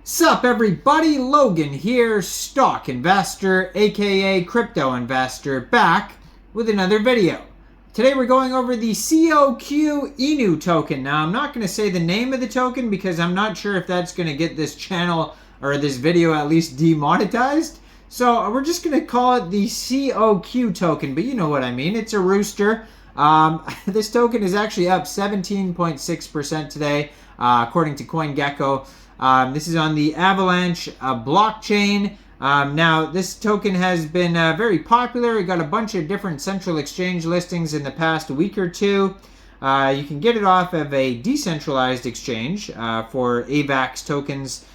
Sup everybody, Logan here, stock investor, aka crypto investor, back with another video. Today we're going over the COQ INU token. Now I'm not going to say the name of the token because I'm not sure if that's going to get this channel or this video at least demonetized. So we're just going to call it the COQ token, but you know what I mean. It's a rooster. This token is actually up 17.6% today, according to CoinGecko. This is on the Avalanche blockchain. Now, this token has been very popular. We got a bunch of different central exchange listings in the past week or two. You can get it off of a decentralized exchange for Avax tokens.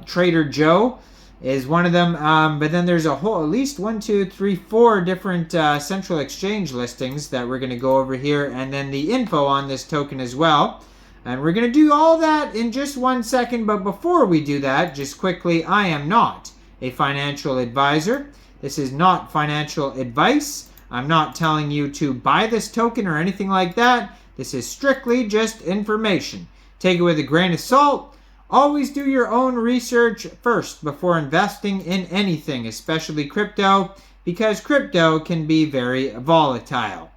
Trader Joe is one of them. But then there's at least 4 different central exchange listings that we're going to go over here. And then the info on this token as well. And we're going to do all that in just 1 second, but before we do that, just quickly, I am not a financial advisor. This is not financial advice. I'm not telling you to buy this token or anything like that. This is strictly just information. Take it with a grain of salt. Always do your own research first before investing in anything, especially crypto, because crypto can be very volatile.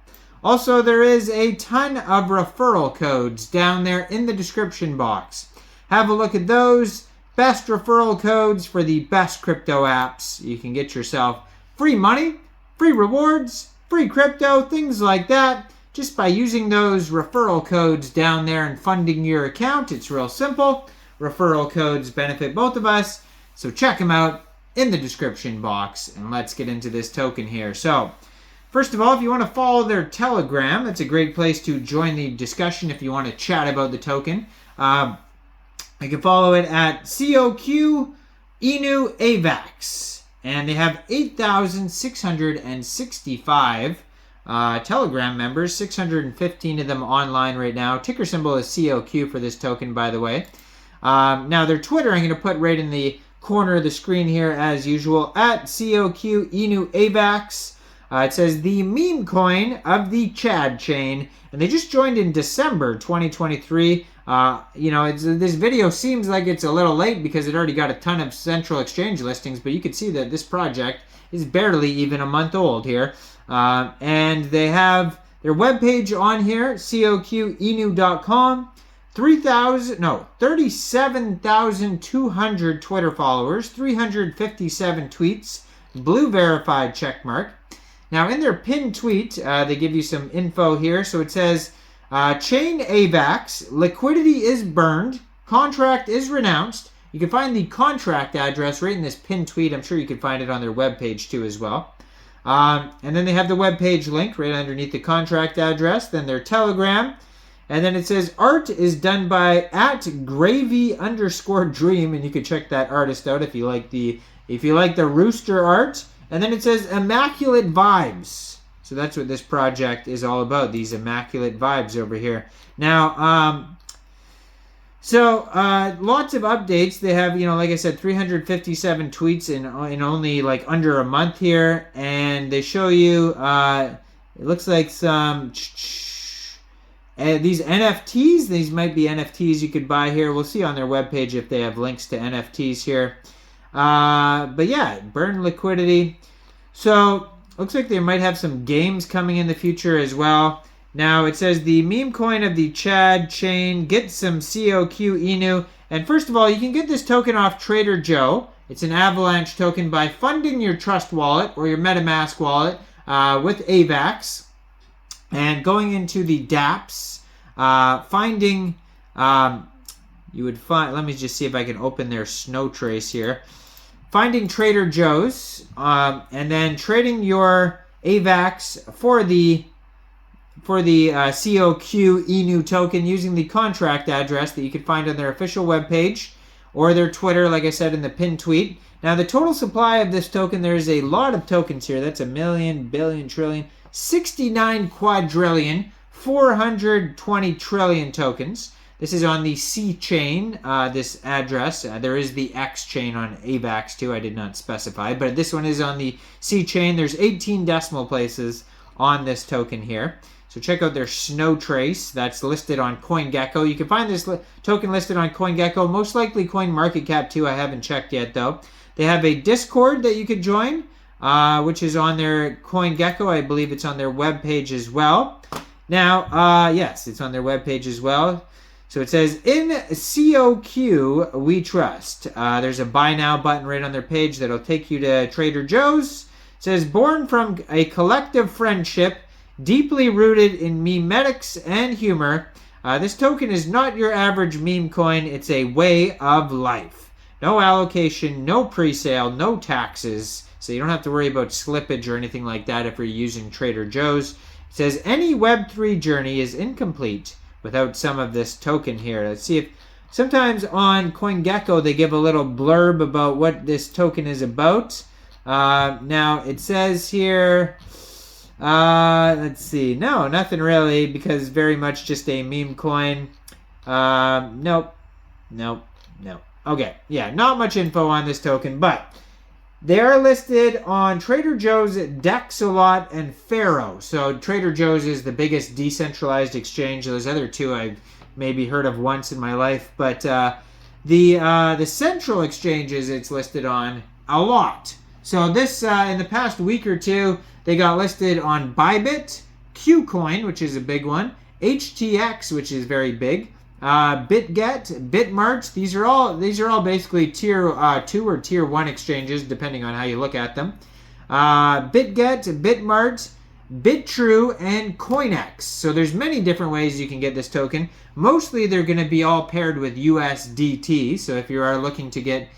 Also, there is a ton of referral codes down there in the description box. Have a look at those. Best referral codes for the best crypto apps. You can get yourself free money, free rewards, free crypto, things like that. Just by using those referral codes down there and funding your account. It's real simple. Referral codes benefit both of us. So check them out in the description box. And let's get into this token here. So, first of all, if you want to follow their Telegram, that's a great place to join the discussion if you want to chat about the token. You can follow it at COQ INU Avax. And they have 8,665 Telegram members, 615 of them online right now. Ticker symbol is COQ for this token, by the way. Now, their Twitter, I'm going to put right in the corner of the screen here as usual, at COQ INU Avax. It says the meme coin of the Chad chain, and they just joined in December 2023. This video seems like it's a little late because it already got a ton of central exchange listings, but you can see that this project is barely even a month old here. And they have their webpage on here, coqinu.com. 37,200 Twitter followers, 357 tweets, blue verified checkmark. Now, in their pinned tweet, they give you some info here. So it says, chain Avax, liquidity is burned, contract is renounced. You can find the contract address right in this pinned tweet. I'm sure you can find it on their webpage too as well. And then they have the webpage link right underneath the contract address. Then their Telegram. And then it says, art is done by @gravy_dream. And you can check that artist out if you like the rooster art. And then it says immaculate vibes. So that's what this project is all about, these immaculate vibes over here. Now, lots of updates. They have, like I said, 357 tweets in only like under a month here. And they show you, it looks like some, these NFTs. These might be NFTs you could buy here. We'll see on their webpage if they have links to NFTs here. But yeah, burn liquidity. So, looks like they might have some games coming in the future as well. Now, it says the meme coin of the Chad chain, get some COQ INU. And first of all, you can get this token off Trader Joe. It's an Avalanche token by funding your Trust wallet or your MetaMask wallet with Avax. And going into the dApps, finding, you would find, let me just see if I can open their snow trace here. Finding Trader Joe's, and then trading your Avax for the COQ INU token using the contract address that you can find on their official webpage or their Twitter, like I said, in the pinned tweet. Now, the total supply of this token, there's a lot of tokens here. That's 1 million, billion, trillion, 69 quadrillion, 420 trillion tokens. This is on the C chain, this address. There is the X chain on Avax too. I did not specify, but this one is on the C chain. There's 18 decimal places on this token here. So check out their Snow Trace. That's listed on CoinGecko. You can find this token listed on CoinGecko. Most likely CoinMarketCap too. I haven't checked yet though. They have a Discord that you could join, which is on their CoinGecko. I believe it's on their webpage as well. Now, yes, it's on their webpage as well. So it says, in COQ, we trust. There's a buy now button right on their page that'll take you to Trader Joe's. It says, born from a collective friendship, deeply rooted in memetics and humor, this token is not your average meme coin. It's a way of life. No allocation, no pre-sale, no taxes. So you don't have to worry about slippage or anything like that if you're using Trader Joe's. It says, any Web3 journey is incomplete without some of this token here. Let's see if sometimes on CoinGecko they give a little blurb about what this token is about. Now it says here, let's see. No, nothing really, because very much just a meme coin. Nope. Okay, yeah, not much info on this token, but they are listed on Trader Joe's, Dex a lot, and Pharaoh. So Trader Joe's is the biggest decentralized exchange. Those other two I've maybe heard of once in my life, but the central exchanges it's listed on a lot. So this in the past week or two, they got listed on Bybit, Qcoin, which is a big one, HTX, which is very big, BitGet, Bitmart. These are all basically tier 2 or tier 1 exchanges, depending on how you look at them. BitGet, Bitmart, Bitrue, and Coinex. So there's many different ways you can get this token. Mostly they're going to be all paired with USDT. So if you are looking to get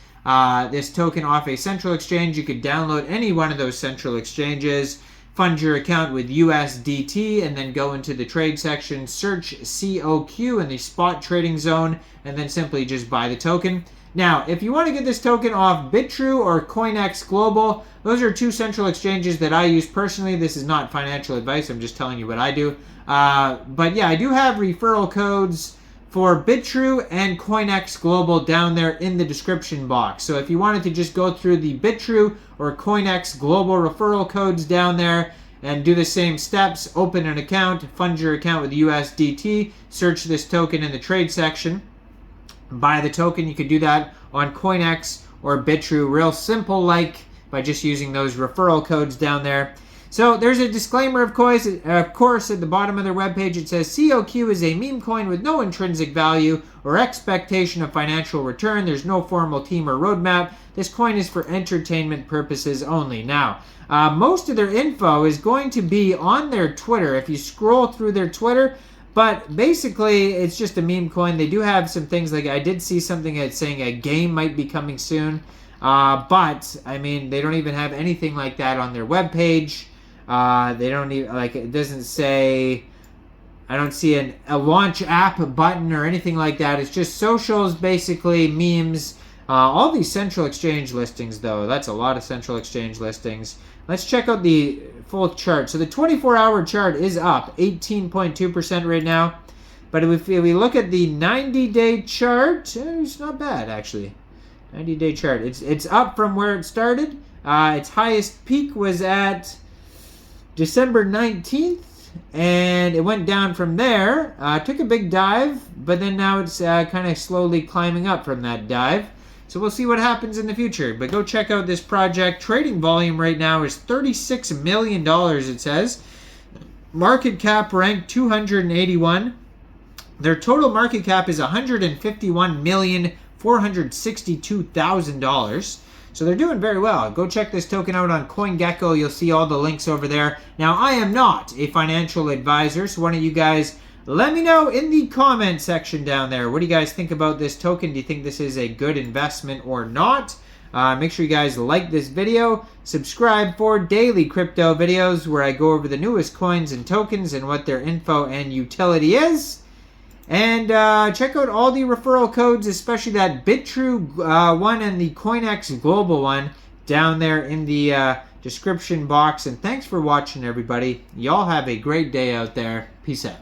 this token off a central exchange, you could download any one of those central exchanges, fund your account with USDT, and then go into the trade section, search COQ in the spot trading zone, and then simply just buy the token. Now, if you want to get this token off Bitrue or Coinex Global, those are two central exchanges that I use personally. This is not financial advice. I'm just telling you what I do. But yeah, I do have referral codes for Bitrue and Coinex Global down there in the description box. So if you wanted to just go through the Bitrue or Coinex Global referral codes down there and do the same steps, open an account, fund your account with USDT, search this token in the trade section, buy the token. You could do that on Coinex or Bitrue, real simple, like by just using those referral codes down there. So there's a disclaimer, of course, at the bottom of their webpage. It says, COQ is a meme coin with no intrinsic value or expectation of financial return. There's no formal team or roadmap. This coin is for entertainment purposes only. Now, most of their info is going to be on their Twitter, if you scroll through their Twitter. But basically, it's just a meme coin. They do have some things, like I did see something that's saying a game might be coming soon. But, I mean, they don't even have anything like that on their webpage. They don't even, like, it doesn't say, I don't see a launch app button or anything like that. It's just socials, basically, memes. All these central exchange listings, though. That's a lot of central exchange listings. Let's check out the full chart. So the 24-hour chart is up 18.2% right now. But if we look at the 90-day chart, it's not bad, actually. 90-day chart. It's up from where it started. Its highest peak was at December 19th, and it went down from there. Took a big dive, but then now it's kind of slowly climbing up from that dive. So we'll see what happens in the future. But go check out this project. Trading volume right now is $36 million, it says. Market cap ranked 281. Their total market cap is $151,462,000. So they're doing very well. Go check this token out on CoinGecko. You'll see all the links over there. Now, I am not a financial advisor, so why don't you guys let me know in the comment section down there. What do you guys think about this token? Do you think this is a good investment or not? Make sure you guys like this video. Subscribe for daily crypto videos where I go over the newest coins and tokens and what their info and utility is. And check out all the referral codes, especially that Bitrue one and the Coinex Global one down there in the description box. And thanks for watching, everybody. Y'all have a great day out there. Peace out.